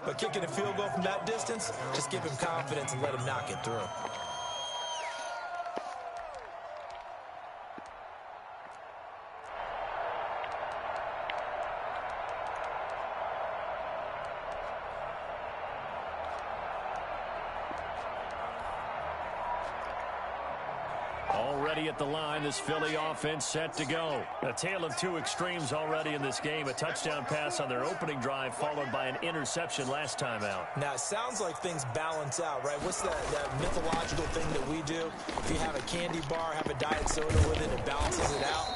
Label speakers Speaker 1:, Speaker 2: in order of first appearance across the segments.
Speaker 1: But kicking a field goal from that distance, just give him confidence and let him knock it through.
Speaker 2: Already at the line, this Philly offense set to go. A tale of two extremes already in this game. A touchdown pass on their opening drive, followed by an interception last time out.
Speaker 1: Now, it sounds like things balance out, right? What's that mythological thing that we do? If you have a candy bar, have a diet soda with it, it balances it out.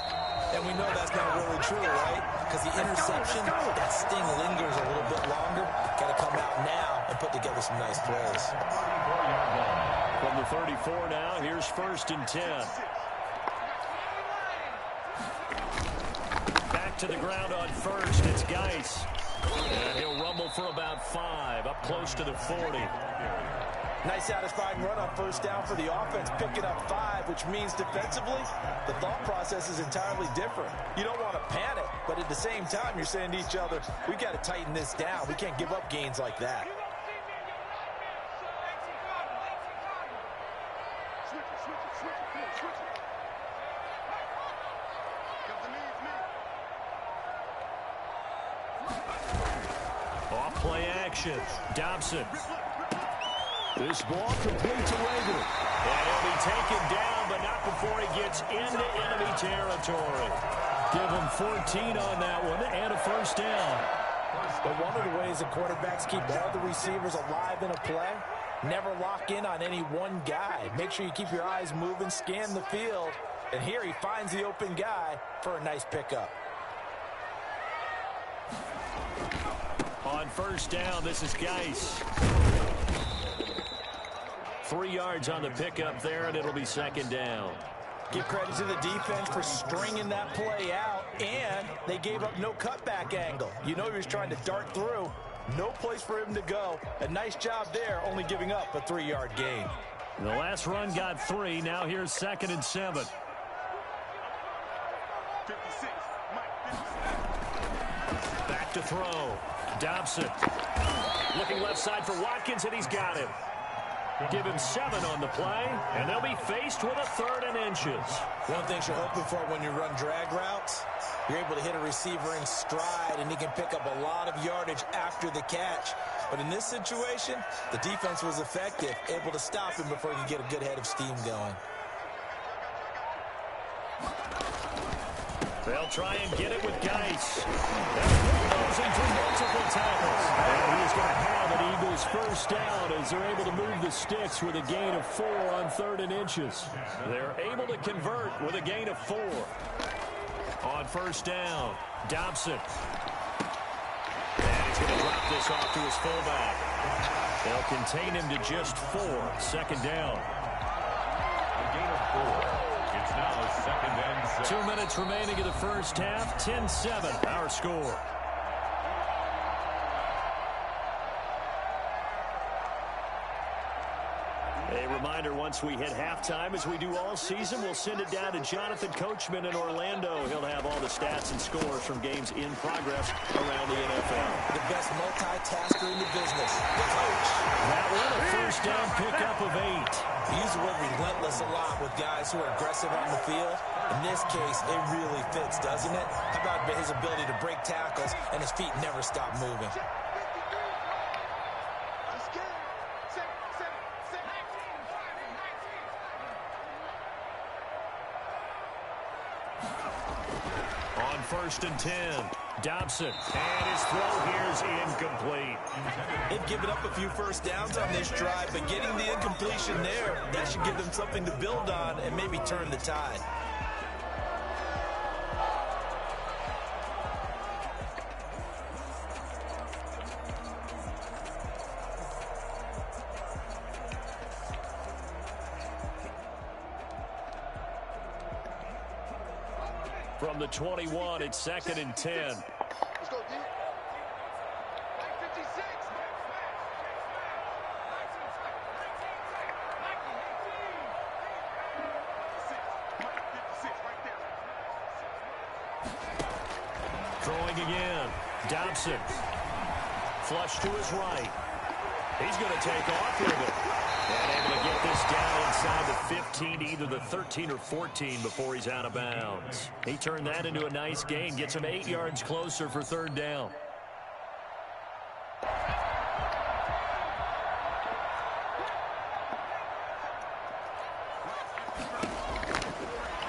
Speaker 1: And we know that's not really true, right? Because the interception, that sting lingers a little bit longer. Got to come out now and put together some nice plays.
Speaker 2: From the 34 now, here's 1st and 10. Back to the ground on 1st, it's Geis. And he'll rumble for about 5, up close to the 40.
Speaker 1: Nice satisfying run on 1st down for the offense, picking up 5, which means defensively, the thought process is entirely different. You don't want to panic, but at the same time, you're saying to each other, we've got to tighten this down. We can't give up gains like that.
Speaker 2: Off play action. Dobson. This ball complete to Rager. And he'll be taken down, but not before he gets into enemy territory. Give him 14 on that one and a 1st down.
Speaker 1: But one of the ways that quarterbacks keep all the receivers alive in a play, never lock in on any one guy. Make sure you keep your eyes moving, scan the field. And here he finds the open guy for a nice pickup.
Speaker 2: On 1st down, this is Geis. 3 yards on the pickup there, and it'll be 2nd down.
Speaker 1: Give credit to the defense for stringing that play out, and they gave up no cutback angle. You know he was trying to dart through. No place for him to go. A nice job there, only giving up a 3-yard gain.
Speaker 2: The last run got 3. Now here's 2nd and 7. Back to throw. Dobson. Looking left side for Watkins, and he's got him. Give him 7 on the play, and they'll be faced with a 3rd and inches.
Speaker 1: One thing you're hoping for when you run drag routes, you're able to hit a receiver in stride, and he can pick up a lot of yardage after the catch. But in this situation, the defense was effective, able to stop him before he could get a good head of steam going.
Speaker 2: They'll try and get it with Geis. Closing for multiple tackles. And he's going to have an Eagles 1st down as they're able to move the sticks with a gain of 4 on 3rd and inches. They're able to convert with a gain of 4. On 1st down, Dobson. And he's going to drop this off to his fullback. They'll contain him to just 4. 2nd down.
Speaker 3: A gain of 4. It's now 2nd and 6.
Speaker 2: 2 minutes remaining in the 1st half. 10-7, our score. A reminder, once we hit halftime, as we do all season, we'll send it down to Jonathan Coachman in Orlando. He'll have all the stats and scores from games in progress around the NFL.
Speaker 1: The best multitasker in the business, the coach.
Speaker 2: That one, a 1st down pickup of 8.
Speaker 1: We use the word relentless a lot with guys who are aggressive on the field. In this case, it really fits, doesn't it? How about his ability to break tackles and his feet never stop moving?
Speaker 2: On 1st and 10, Dobson. And his throw here is incomplete.
Speaker 1: They've given up a few 1st downs on this drive, but getting the incompletion there, that should give them something to build on and maybe turn the tide.
Speaker 2: From the 21, it's 2nd and 10.
Speaker 4: Let's go, D. 56. Right there.
Speaker 2: Throwing again. Dobson. flush to his right. He's going to take off with it. And able to get this down inside the 15, either the 13 or 14 before he's out of bounds. He turned that into a nice gain, gets him 8 yards closer for third down.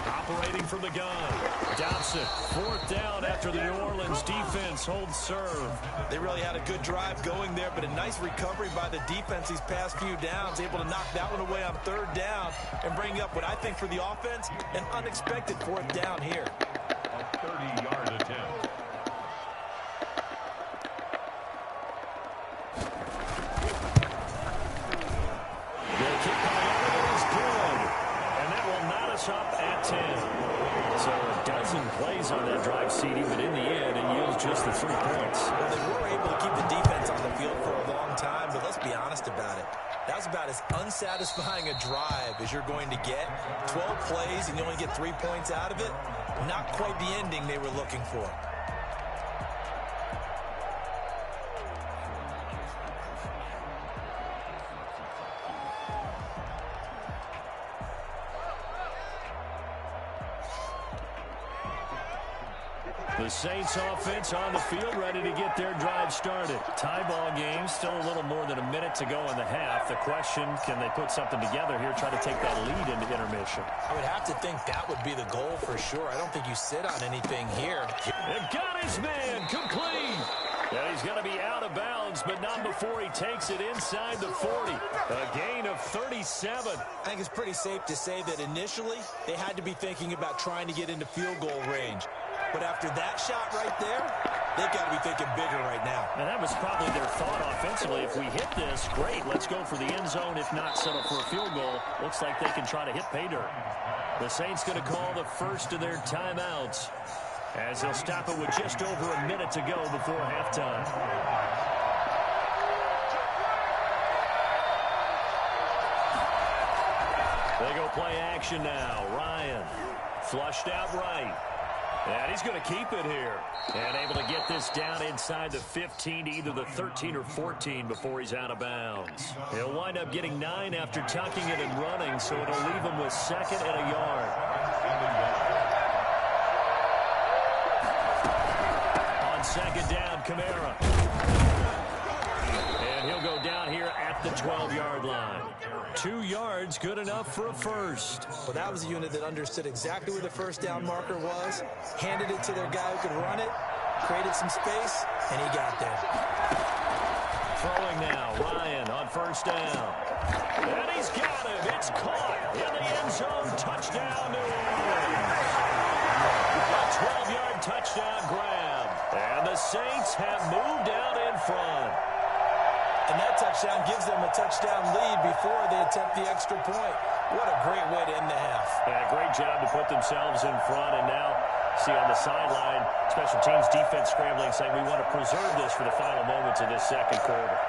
Speaker 2: Operating from the gun. Dobson, fourth down after the New Orleans defense holds serve.
Speaker 1: They really had a good drive going there, but a nice recovery by the defense these past few downs, able to knock that one away on third down and bring up what I think for the offense, an unexpected fourth down here.
Speaker 3: A 30-yard attempt.
Speaker 2: The kick by Everett is good, and that will knot us up at 10. So a dozen plays on that drive, CD, but in the end, it yields just the 3 points.
Speaker 1: Well, they were able to keep the defense on the field for a long time, but let's be honest about it. That was about as unsatisfying a drive as you're going to get. 12 plays, and you only get 3 points out of it. Not quite the ending they were looking for.
Speaker 2: The Saints offense on the field, ready to get their drive started. Tie ball game, still a little more than a minute to go in the half. The question, can they put something together here, try to take that lead into intermission?
Speaker 1: I would have to think that would be the goal for sure. I don't think you sit on anything here.
Speaker 2: They've got his man complete. Yeah, he's going to be out of bounds, but not before he takes it inside the 40. A gain of 37.
Speaker 1: I think it's pretty safe to say that initially they had to be thinking about trying to get into field goal range. But after that shot right there, they've got to be thinking bigger right now.
Speaker 2: And that was probably their thought offensively. If we hit this, great, let's go for the end zone. If not, settle for a field goal. Looks like they can try to hit pay dirt. The Saints going to call the first of their timeouts, as they'll stop it with just over a minute to go before halftime. They go play action now. Ryan flushed out right. And he's going to keep it here. And able to get this down inside the 15, either the 13 or 14 before he's out of bounds. He'll wind up getting 9 after tucking it and running, so it'll leave him with 2nd and a yard. On 2nd down, Kamara. And he'll go down here at the 12-yard line. 2 yards, good enough for a first.
Speaker 1: Well, that was a unit that understood exactly where the first down marker was, handed it to their guy who could run it, created some space, and he got there.
Speaker 2: Throwing now, Ryan on first down. And he's got it. It's caught in the end zone. Touchdown, New Orleans. A 12-yard touchdown grab. And the Saints have moved out in front.
Speaker 1: And that touchdown gives them a touchdown lead before they attempt the extra point. What a great way to end the half.
Speaker 2: Yeah, great job to put themselves in front. And now, see on the sideline, special teams defense scrambling, saying we want to preserve this for the final moments of this second quarter.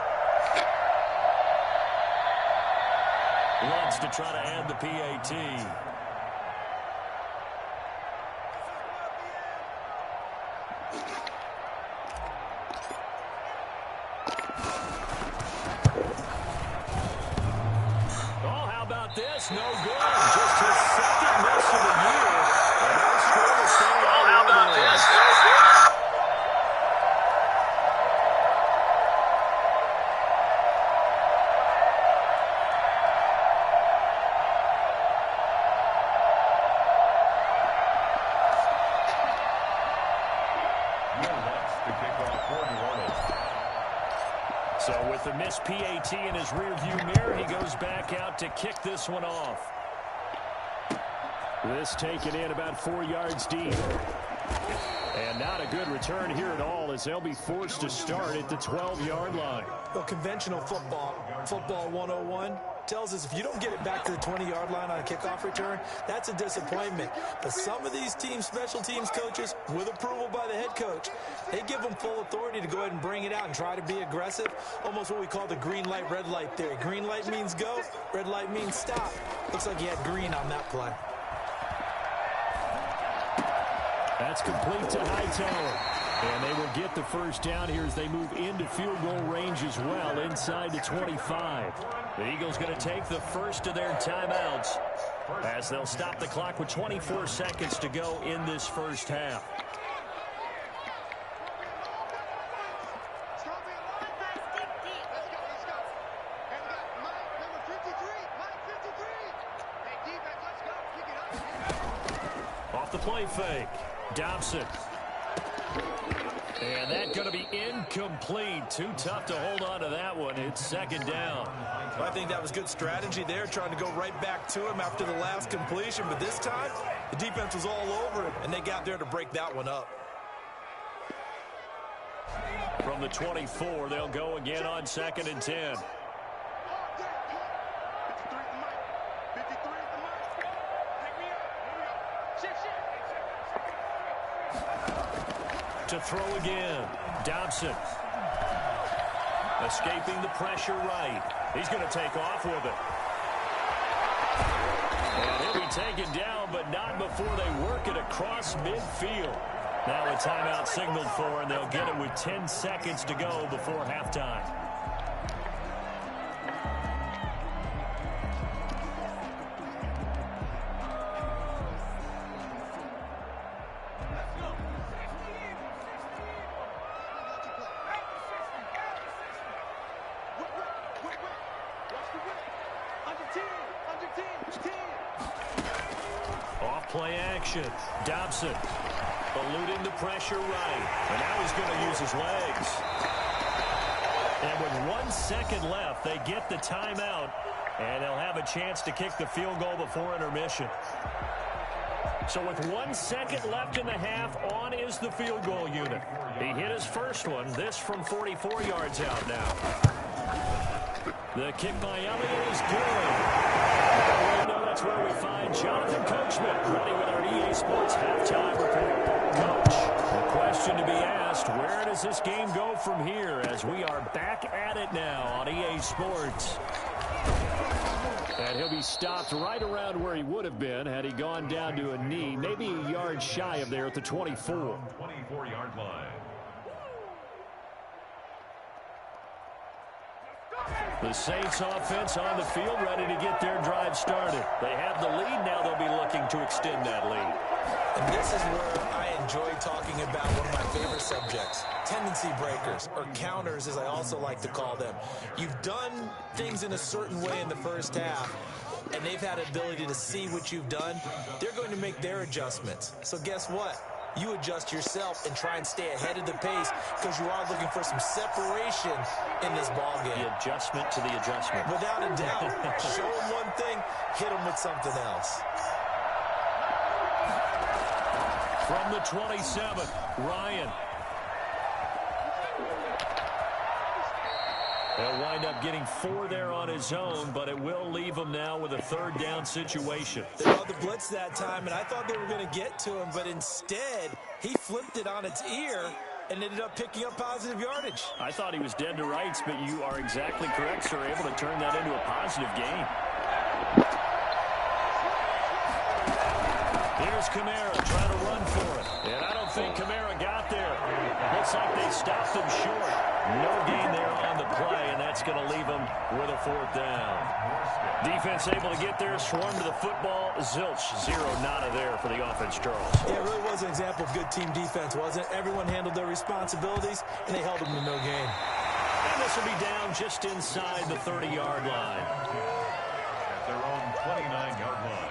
Speaker 2: Wants to try to add the PAT. This no good. Just his 2nd miss of the year. And that score will stay on. How about this? No good.
Speaker 3: The kickoff for New Orleans.
Speaker 2: So with the missed PAT in his rearview mirror, he goes back out to kick this one off. This taken in about 4 yards deep. And not a good return here at all, as they'll be forced to start at the 12-yard line.
Speaker 1: Well, conventional football 101, tells us if you don't get it back to the 20-yard line on a kickoff return, that's a disappointment. But some of these special teams coaches, with approval by the head coach, they give them full authority to go ahead and bring it out and try to be aggressive, almost what we call the green light, red light theory. Green light means go, red light means stop. Looks like he had green on that play.
Speaker 2: That's complete to Hightower. And they will get the first down here as they move into field goal range as well, inside the 25. The Eagles going to take the first of their timeouts as they'll stop the clock with 24 seconds to go in this first half. Off the play fake, Dobson. And that's going to be incomplete. Too tough to hold on to that one. It's second down.
Speaker 1: Well, I think that was good strategy there, trying to go right back to him after the last completion. But this time, the defense was all over him, and they got there to break that one up.
Speaker 2: From the 24, they'll go again on 2nd and 10. To throw again, Dobson. Escaping the pressure right. He's going to take off with it. And he'll be taken down, but not before they work it across midfield. Now a timeout signaled for, and they'll get it with 10 seconds to go before halftime. Play action. Dobson eluding the pressure right. And now he's going to use his legs. And with 1 second left, they get the timeout. And they'll have a chance to kick the field goal before intermission. So with 1 second left in the half, on is the field goal unit. He hit his first one. This from 44 yards out now. The kick by Elliott is good. That's where we find Jonathan Coachman, ready with our EA Sports halftime report. Coach, the question to be asked, where does this game go from here as we are back at it now on EA Sports? And he'll be stopped right around where he would have been had he gone down to a knee, maybe a yard shy of there at the 24.
Speaker 3: 24-yard line.
Speaker 2: The Saints offense on the field, ready to get their drive started. They have the lead. Now they'll be looking to extend that lead.
Speaker 1: And this is where I enjoy talking about one of my favorite subjects, tendency breakers, or counters as I also like to call them. You've done things in a certain way in the first half, and they've had ability to see what you've done. They're going to make their adjustments. So guess what? You adjust yourself and try and stay ahead of the pace because you are looking for some separation in this ball game.
Speaker 2: The adjustment to the adjustment.
Speaker 1: Without a doubt. Show them one thing, hit them with something else.
Speaker 2: From the 27, Ryan. He'll wind up getting 4 there on his own, but it will leave him now with a 3rd down situation.
Speaker 1: They brought the blitz that time, and I thought they were going to get to him, but instead, he flipped it on its ear and ended up picking up positive yardage.
Speaker 2: I thought he was dead to rights, but you are exactly correct, sir, able to turn that into a positive gain. Here's Kamara trying to run for it, and I don't think Kamara got there. Looks like they stopped him short. No gain there on the play, and that's going to leave him with a 4th down. Defense able to get there, swarm to the football. Zilch, 0 nada there for the offense, Charles.
Speaker 1: Yeah, it really was an example of good team defense, wasn't it? Everyone handled their responsibilities, and they held them to no gain.
Speaker 2: And this will be down just inside the 30-yard line.
Speaker 3: At their own 29-yard line.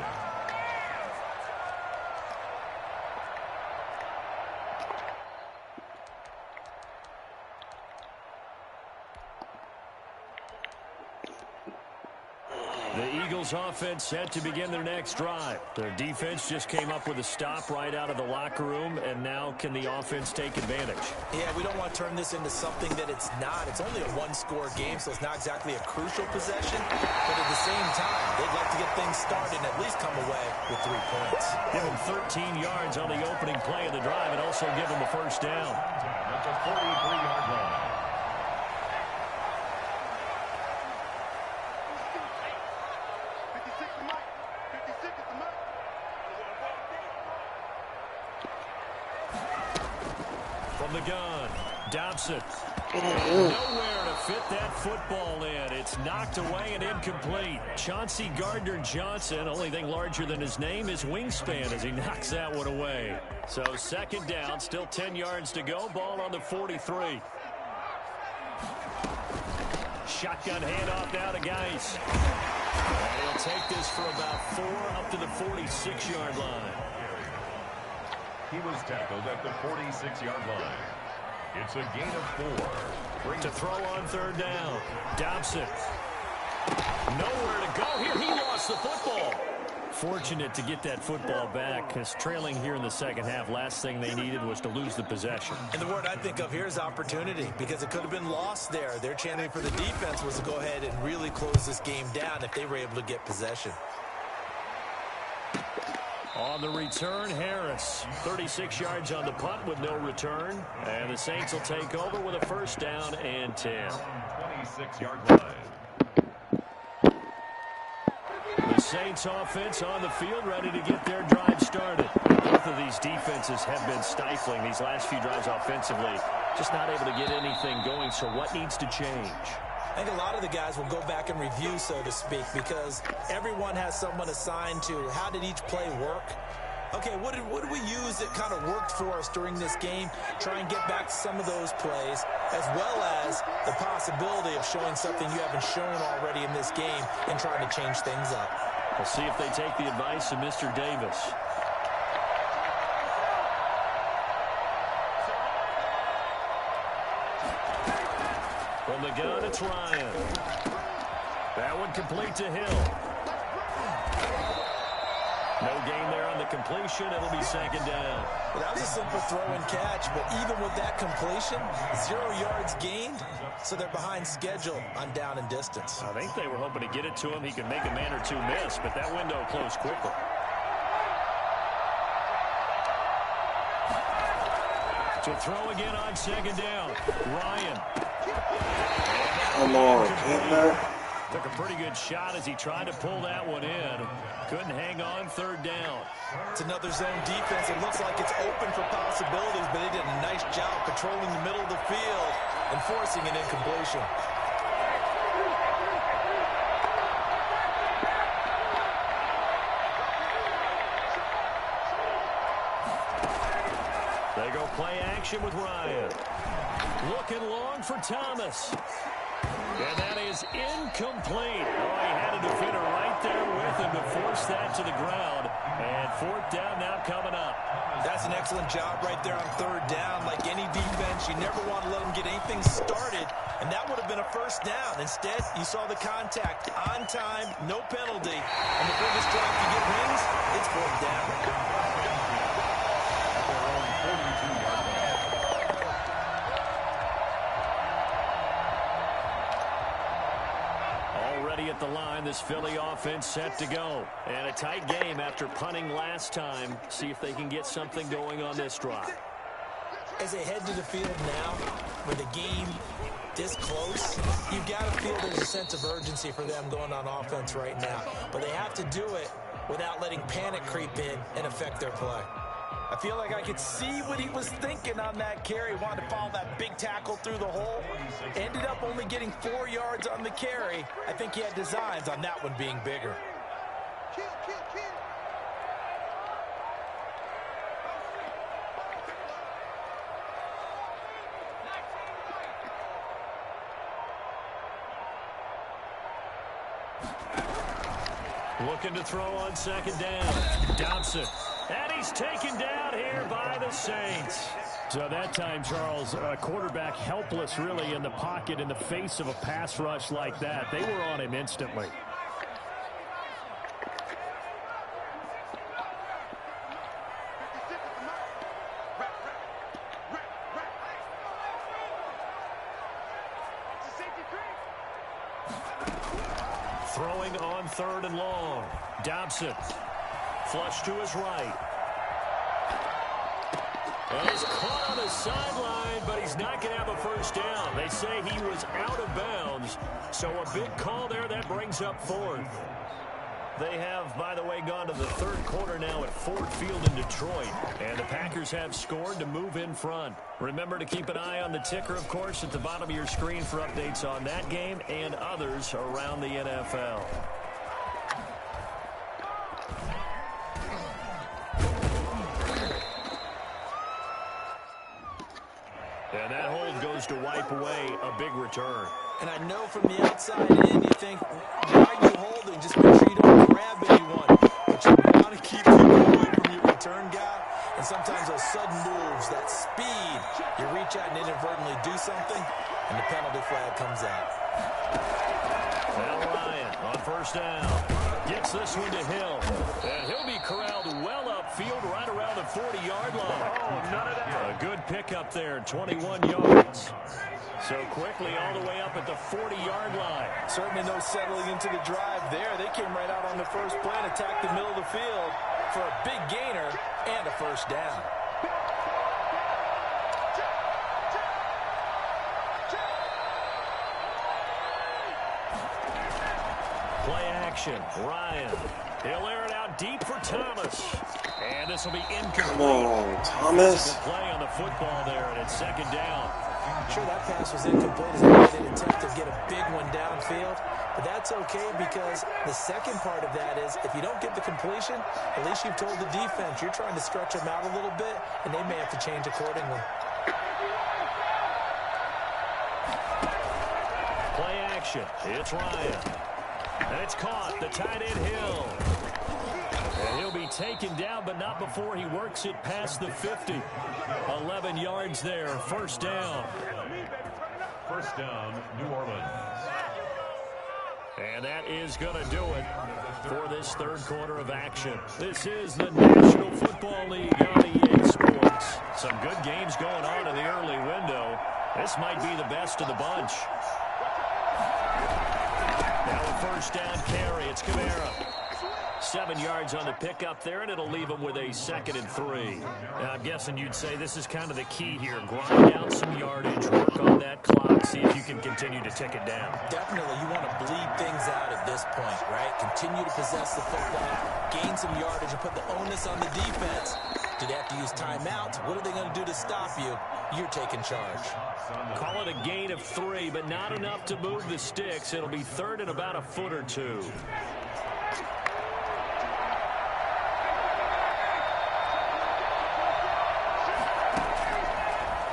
Speaker 2: The Eagles offense set to begin their next drive. Their defense just came up with a stop right out of the locker room, and now can the offense take advantage?
Speaker 1: Yeah, we don't want to turn this into something that it's not. It's only a 1-score game, so it's not exactly a crucial possession. But at the same time, they'd like to get things started and at least come away with 3 points.
Speaker 2: Give them 13 yards on the opening play of the drive and also give them a 1st down.
Speaker 3: At the 43-yard line.
Speaker 2: the gun, Dobson. Nowhere to fit that football in. It's knocked away and incomplete. Chauncey Gardner-Johnson, only thing larger than his name is wingspan as he knocks that one away. So second down, still 10 yards to go. Ball on the 43. Shotgun handoff now to Geis. And he'll take this for about 4 up to the 46-yard line.
Speaker 3: He was tackled at the 46-yard line. It's a gain of 4.
Speaker 2: To throw on third down, Dobson. Nowhere to go here. He lost the football. Fortunate to get that football back because trailing here in the second half, last thing they needed was to lose the possession.
Speaker 1: And the word I think of here is opportunity because it could have been lost there. Their chance for the defense was to go ahead and really close this game down if they were able to get possession.
Speaker 2: On the return, Harris. 36 yards on the punt with no return. And the Saints will take over with a first down and 10.
Speaker 3: 26-yard line.
Speaker 2: The Saints offense on the field ready to get their drive started. Both of these defenses have been stifling these last few drives offensively. Just not able to get anything going, so what needs to change?
Speaker 1: I think a lot of the guys will go back and review, so to speak, because everyone has someone assigned to how did each play work. Okay, what did we use that kind of worked for us during this game? Try and get back to some of those plays, as well as the possibility of showing something you haven't shown already in this game and trying to change things up.
Speaker 2: We'll see if they take the advice of Mr. Davis. From the gun, it's Ryan. That one complete to Hill. No gain there on the completion. It'll be second down.
Speaker 1: Well, that was a simple throw and catch, but even with that completion, 0 yards gained, so they're behind schedule on down and distance.
Speaker 2: I think they were hoping to get it to him. He could make a man or two miss, but that window closed quickly. To throw again on second down, Ryan.
Speaker 4: Come on, Hitler.
Speaker 2: Took a pretty good shot as he tried to pull that one in. Couldn't hang on third down.
Speaker 1: It's another zone defense. It looks like it's open for possibilities, but they did a nice job patrolling the middle of the field and forcing an incompletion.
Speaker 2: They go play action with Ryan. Looking long for Thomas. And that is incomplete. Oh, he had a defender right there with him to force that to the ground. And fourth down now coming up.
Speaker 1: That's an excellent job right there on third down. Like any defense, you never want to let them get anything started. And that would have been a first down. Instead, you saw the contact on time, no penalty. And the biggest drive to get wins, it's fourth down.
Speaker 2: At the line, this Philly offense set to go. And a tight game after punting last time. See if they can get something going on this drive.
Speaker 1: As they head to the field now, with the game this close, you've got to feel there's a sense of urgency for them going on offense right now. But they have to do it without letting panic creep in and affect their play. I feel like I could see what he was thinking on that carry. Wanted to follow that big tackle through the hole. Ended up only getting 4 yards on the carry. I think he had designs on that one being bigger.
Speaker 2: Looking to throw on second down. Dobson. And he's taken down here by the Saints. So that time, Charles, quarterback helpless really in the pocket in the face of a pass rush like that. They were on him instantly. Throwing on third and long. Dobson. Flush to his right. And he's caught on the sideline, but he's not going to have a first down. They say he was out of bounds. So a big call there that brings up fourth. They have, by the way, gone to the third quarter now at Ford Field in Detroit. And the Packers have scored to move in front. Remember to keep an eye on the ticker, of course, at the bottom of your screen for updates on that game and others around the NFL. And that hold goes to wipe away a big return.
Speaker 1: And I know from the outside in, you think, why are you holding? Just make sure you don't grab anyone. But you want to keep people away from your return guy. And sometimes those sudden moves, that speed, you reach out and inadvertently do something, and the penalty flag comes out.
Speaker 2: Now Ryan on first down. Gets this one to Hill. And he'll be corralled well upfield right around the 40-yard line. Oh, none of that. A good pickup there, 21 yards. So quickly all the way up at the 40-yard line.
Speaker 1: Certainly no settling into the drive there. They came right out on the first play and attacked the middle of the field for a big gainer and a first down.
Speaker 2: Play action. Ryan. He'll air it out deep for Thomas. And this will be incomplete.
Speaker 4: Come on, Thomas.
Speaker 2: Play on the football there, and it's second down.
Speaker 1: I'm sure that pass was incomplete as they did attempt to get a big one downfield. But that's okay because the second part of that is if you don't get the completion, at least you've told the defense you're trying to stretch them out a little bit, and they may have to change accordingly.
Speaker 2: Play action. It's Ryan. And it's caught. The tight end Hill. And he'll be taken down, but not before he works it past the 50. 11 yards there. First down.
Speaker 3: First down, New Orleans.
Speaker 2: And that is going to do it for this third quarter of action. This is the National Football League on EA Sports. Some good games going on in the early window. This might be the best of the bunch. Now a first down carry. It's Kamara. 7 yards on the pickup there, and it'll leave him with a 2nd and 3. Now, I'm guessing you'd say this is kind of the key here. Grind out some yardage, work on that clock, see if you can continue to tick it down.
Speaker 1: Definitely, you want to bleed things out at this point, right? Continue to possess the football, gain some yardage, and put the onus on the defense. Do they have to use timeouts? What are they going to do to stop you? You're taking charge.
Speaker 2: Call it a gain of 3, but not enough to move the sticks. It'll be third and about a foot or two.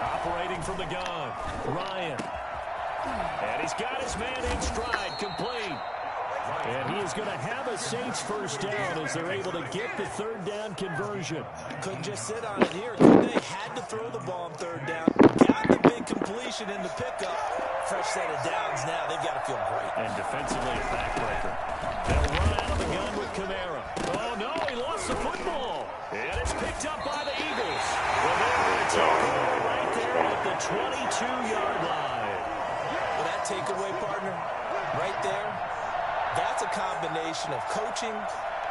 Speaker 2: Operating from the gun, Ryan. And he's got his man in stride, complete. And he is going to have a Saints first down as they're able to get the third down conversion.
Speaker 1: Couldn't just sit on it here. They had to throw the ball on third down. Got the big completion in the pickup. Fresh set of downs now. They've got to feel great.
Speaker 2: And defensively a backbreaker. They'll run out of the gun with Kamara. Oh, no, he lost the football. And it's picked up by the Eagles. Well, they're takeaway right there at the 22-yard line.
Speaker 1: Well, that takeaway, partner, right there, that's a combination of coaching,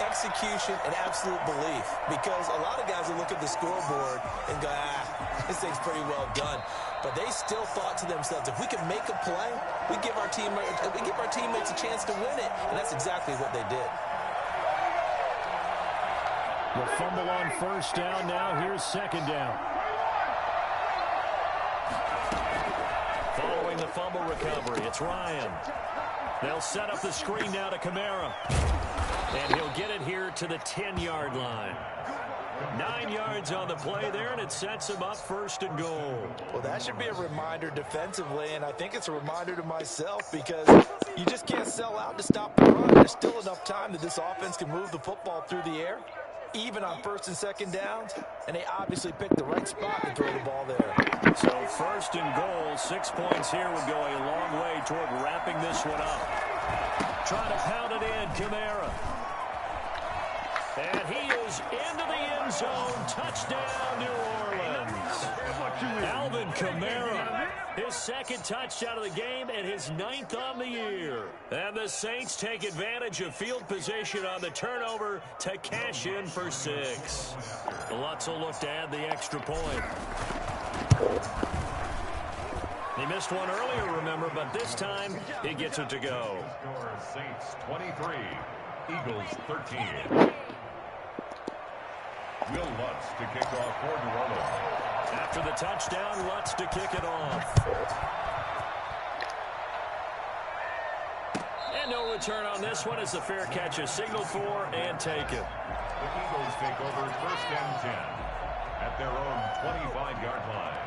Speaker 1: execution, and absolute belief. Because a lot of guys will look at the scoreboard and go, this thing's pretty well done. But they still thought to themselves, if we can make a play, we give our teammates a chance to win it. And that's exactly what they did.
Speaker 2: The fumble on first down. Now here's second down. Following the fumble recovery, it's Ryan. They'll set up the screen now to Kamara. And he'll get it here to the 10-yard line. 9 yards on the play there, and it sets him up first and goal.
Speaker 1: Well, that should be a reminder defensively, and I think it's a reminder to myself because you just can't sell out to stop the run. There's still enough time that this offense can move the football through the air, even on first and second downs, and they obviously picked the right spot to throw the ball there.
Speaker 2: So first and goal, 6 points here would go a long way toward wrapping this one up. Trying to pound it in, Kamara. And he is into the end zone. Touchdown, New Orleans. Alvin Kamara, his second touchdown of the game and his 9th on the year. And the Saints take advantage of field position on the turnover to cash in for 6. Lutz will look to add the extra point. He missed one earlier, remember, but this time he gets it to go.
Speaker 3: Saints 23, Eagles 13. Will Lutz to kick off for New Orleans.
Speaker 2: After the touchdown, Lutz to kick it off. And no return on this one as the fair catch is signaled for and taken.
Speaker 3: The Eagles take over 1st and 10 at their own 25-yard line.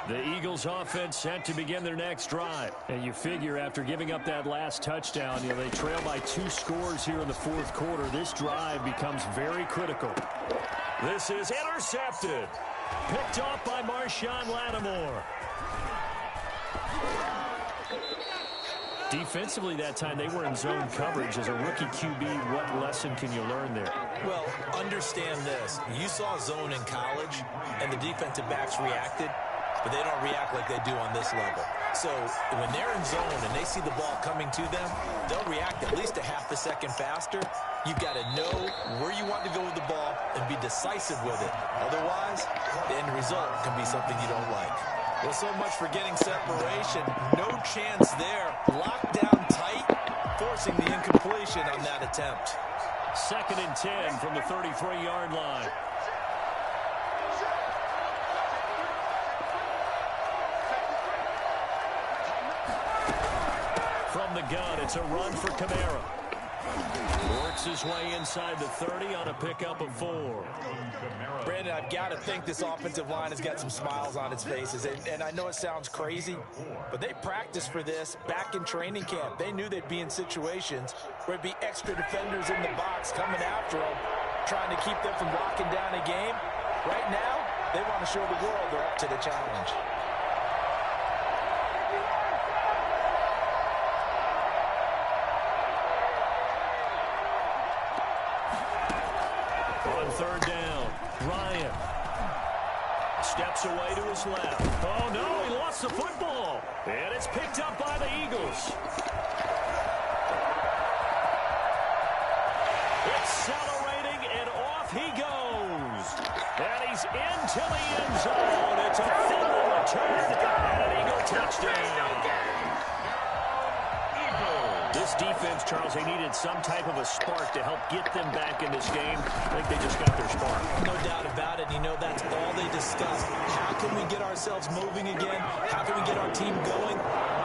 Speaker 2: The Eagles offense set to begin their next drive. And you figure after giving up that last touchdown, they trail by 2 scores here in the 4th quarter. This drive becomes very critical. This is intercepted. Picked off by Marshawn Lattimore. Defensively that time, they were in zone coverage. As a rookie QB, what lesson can you learn there?
Speaker 1: Well, understand this. You saw zone in college, and the defensive backs reacted, but they don't react like they do on this level. So when they're in zone and they see the ball coming to them, they'll react at least a half a second faster. You've got to know where you want to go with the ball and be decisive with it. Otherwise, the end result can be something you don't like. Well, so much for getting separation. No chance there. Locked down tight, forcing the incompletion on that attempt.
Speaker 2: 2nd and 10 from the 33-yard line. From the gun, it's a run for Kamara. Works his way inside the 30 on a pickup of 4.
Speaker 1: Brandon, I've got to think this offensive line has got some smiles on its faces. And I know it sounds crazy, but they practiced for this back in training camp. They knew they'd be in situations where it'd be extra defenders in the box coming after them, trying to keep them from locking down a game. Right now, they want to show the world they're up to the challenge.
Speaker 2: On 3rd down, Ryan steps away to his left. Oh, no, he lost the football. And it's picked up by the Eagles. Accelerating, and off he goes. And he's into the end zone. It's a fumble return and an Eagle touchdown. This defense, Charles, they needed some type of a spark to help get them back in this game. I think they just got their spark.
Speaker 1: No doubt about it. That's all they discussed. How can we get ourselves moving again? How can we get our team going?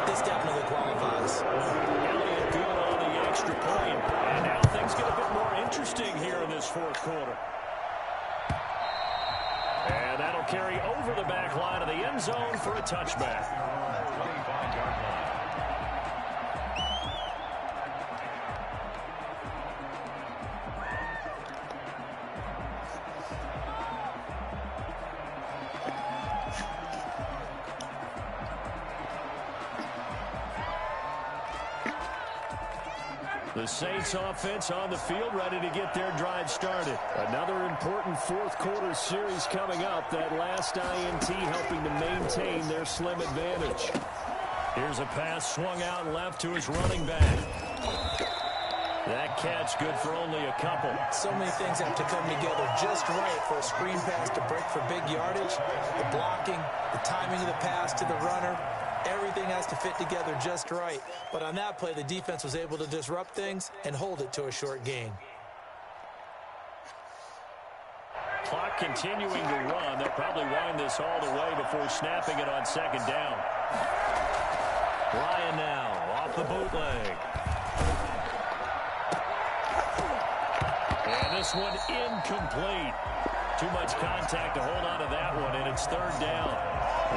Speaker 1: This definitely qualifies.
Speaker 2: Elliott good on the extra point. And now things get a bit more interesting here in this 4th quarter. And that'll carry over the back line of the end zone for a touchback.
Speaker 3: 25-yard line.
Speaker 2: The Saints offense on the field, ready to get their drive started. Another important 4th quarter series coming up. That last INT helping to maintain their slim advantage. Here's a pass swung out left to his running back. That catch good for only a couple.
Speaker 1: So many things have to come together just right for a screen pass to break for big yardage. The blocking, the timing of the pass to the runner. Everything has to fit together just right. But on that play, the defense was able to disrupt things and hold it to a short gain.
Speaker 2: Clock continuing to run. They'll probably wind this all the way before snapping it on 2nd down. Ryan now off the bootleg. And this one incomplete. Too much contact to hold on to that one, and it's 3rd down.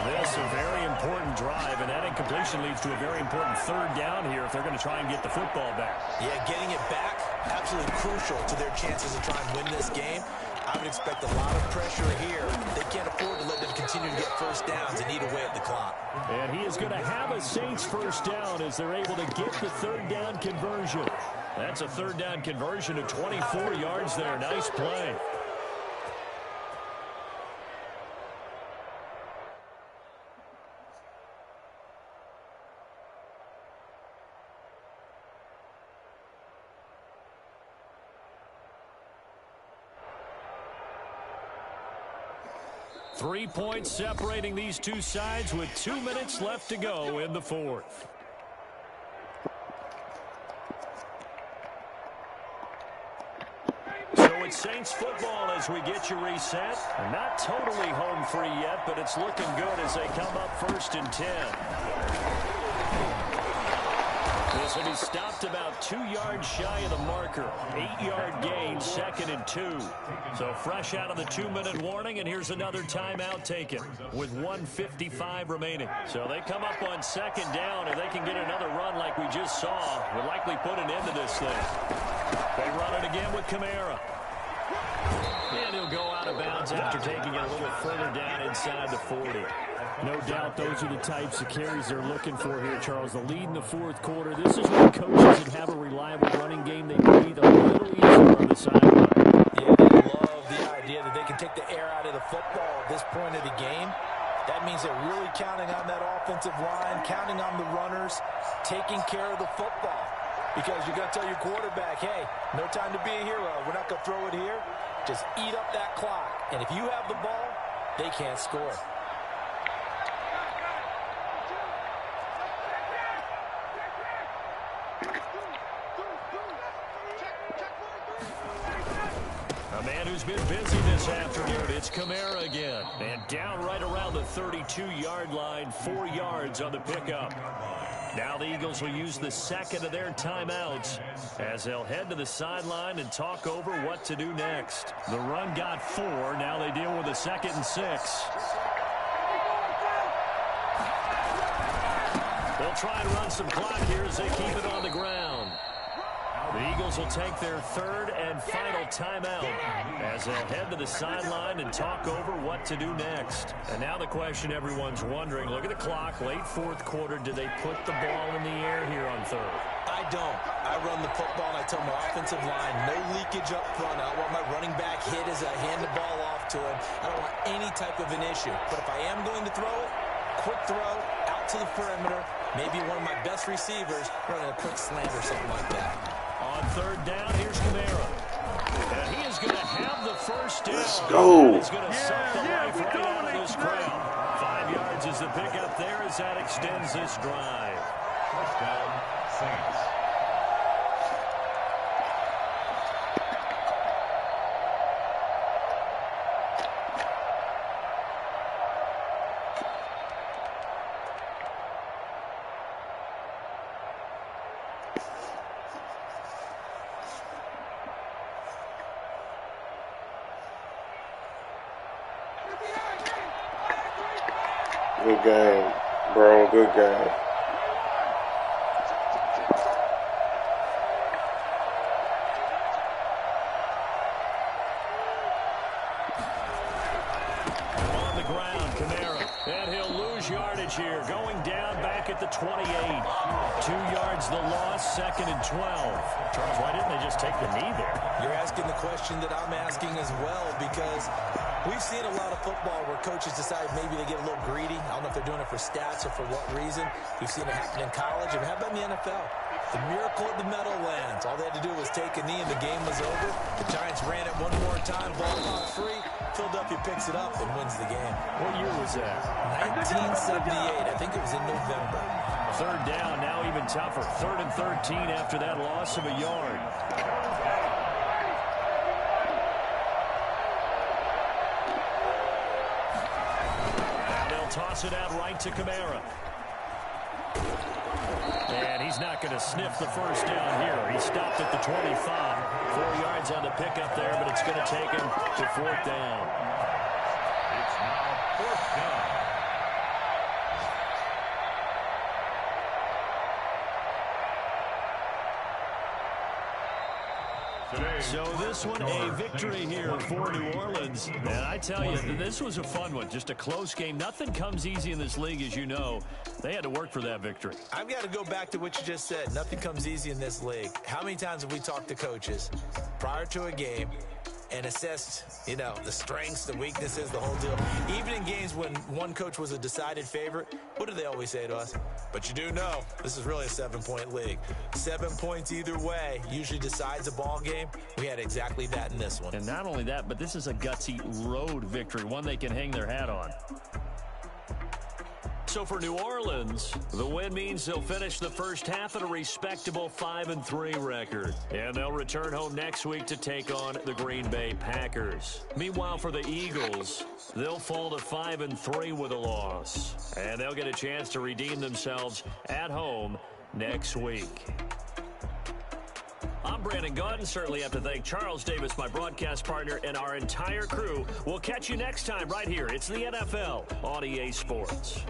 Speaker 2: This is a very important drive, and that incompletion leads to a very important 3rd down here if they're going to try and get the football back.
Speaker 1: Yeah, getting it back, absolutely crucial to their chances to try and win this game. I would expect a lot of pressure here. They can't afford to let them continue to get 1st downs and eat away at the clock.
Speaker 2: And he is going to have a Saints 1st down as they're able to get the 3rd down conversion. That's a 3rd down conversion of 24 yards there. Nice play. Three points separating these two sides with 2 minutes left to go in the 4th. it's Saints football as we get you reset. And not totally home free yet, but it's looking good as they come up 1st and 10. This will be stopped about 2 yards shy of the marker. 8-yard gain, 2nd and 2. So fresh out of the 2-minute warning, and here's another timeout taken with 1:55 remaining. So they come up on 2nd down. If they can get another run like we just saw, would likely put an end to this thing. They run it again with Kamara. And he'll go out of bounds after taking it a little further down inside the 40.
Speaker 5: No doubt those are the types of carries they're looking for here, Charles. The lead in the 4th quarter. This is when coaches that have a reliable running game, they breathe a little easier on the sideline.
Speaker 1: Yeah, they love the idea that they can take the air out of the football at this point of the game. That means they're really counting on that offensive line, counting on the runners, taking care of the football. Because you're going to tell your quarterback, hey, no time to be a hero. We're not going to throw it here. Just eat up that clock. And if you have the ball, they can't score.
Speaker 2: A man who's been busy this afternoon, it's Kamara again. And down right around the 32-yard line, 4 yards on the pickup. Now the Eagles will use the 2nd of their timeouts as they'll head to the sideline and talk over what to do next. The run got 4. Now they deal with a 2nd and 6. They'll try and run some clock here as they keep it on the ground. The Eagles will take their 3rd and final timeout as they'll head to the sideline and talk over what to do next. And now the question everyone's wondering, look at the clock, late 4th quarter, do they put the ball in the air here on 3rd?
Speaker 1: I don't. I run the football, and I tell my offensive line, no leakage up front. I don't want my running back hit as I hand the ball off to him. I don't want any type of an issue. But if I am going to throw it, quick throw, out to the perimeter, maybe one of my best receivers running a quick slant or something like that.
Speaker 2: On 3rd down, here's Kamara. And he is going to have the first down.
Speaker 4: Let's go.
Speaker 2: He's going to suck the life right out of this crowd. 5 yards is the pickup there as that extends this drive.
Speaker 3: Touchdown, Saints.
Speaker 4: Good game, bro. Good game.
Speaker 2: On the ground, Kamara. And he'll lose yardage here. Going down back at the 28. 2 yards the loss, 2nd and 12. Charles, why didn't they just take the knee there?
Speaker 1: You're asking the question that I'm asking as well, because we've seen a lot of football where coaches decide maybe they get a little greedy. I don't know if they're doing it for stats or for what reason. We've seen it happen in college. And how about in the NFL? The miracle of the Meadowlands. All they had to do was take a knee and the game was over. The Giants ran it one more time. Ball popped free. Philadelphia picks it up and wins the game.
Speaker 2: What year was that?
Speaker 1: 1978. I think it was in November.
Speaker 2: 3rd down, now even tougher. 3rd and 13 after that loss of a yard. Now they'll toss it out right to Kamara. And he's not going to sniff the first down here. He stopped at the 25. 4 yards on the pickup there, but it's going to take him to 4th down.
Speaker 3: It's now 4th down.
Speaker 2: So this one, a victory here for New Orleans. And I tell you, this was a fun one. Just a close game. Nothing comes easy in this league, as you know. They had to work for that victory.
Speaker 1: I've got to go back to what you just said. Nothing comes easy in this league. How many times have we talked to coaches prior to a game and assessed, you know, the strengths, the weaknesses, the whole deal? Even in games when one coach was a decided favorite, what do they always say to us? But you do know this is really a 7-point league. 7 points either way usually decides a ball game. We had exactly that in this one.
Speaker 2: And not only that, but this is a gutsy road victory, one they can hang their hat on. So for New Orleans, the win means they'll finish the first half at a respectable 5-3 record. And they'll return home next week to take on the Green Bay Packers. Meanwhile, for the Eagles, they'll fall to 5-3 with a loss. And they'll get a chance to redeem themselves at home next week. I'm Brandon Gaudin. Certainly have to thank Charles Davis, my broadcast partner, and our entire crew. We'll catch you next time right here. It's the NFL on EA Sports.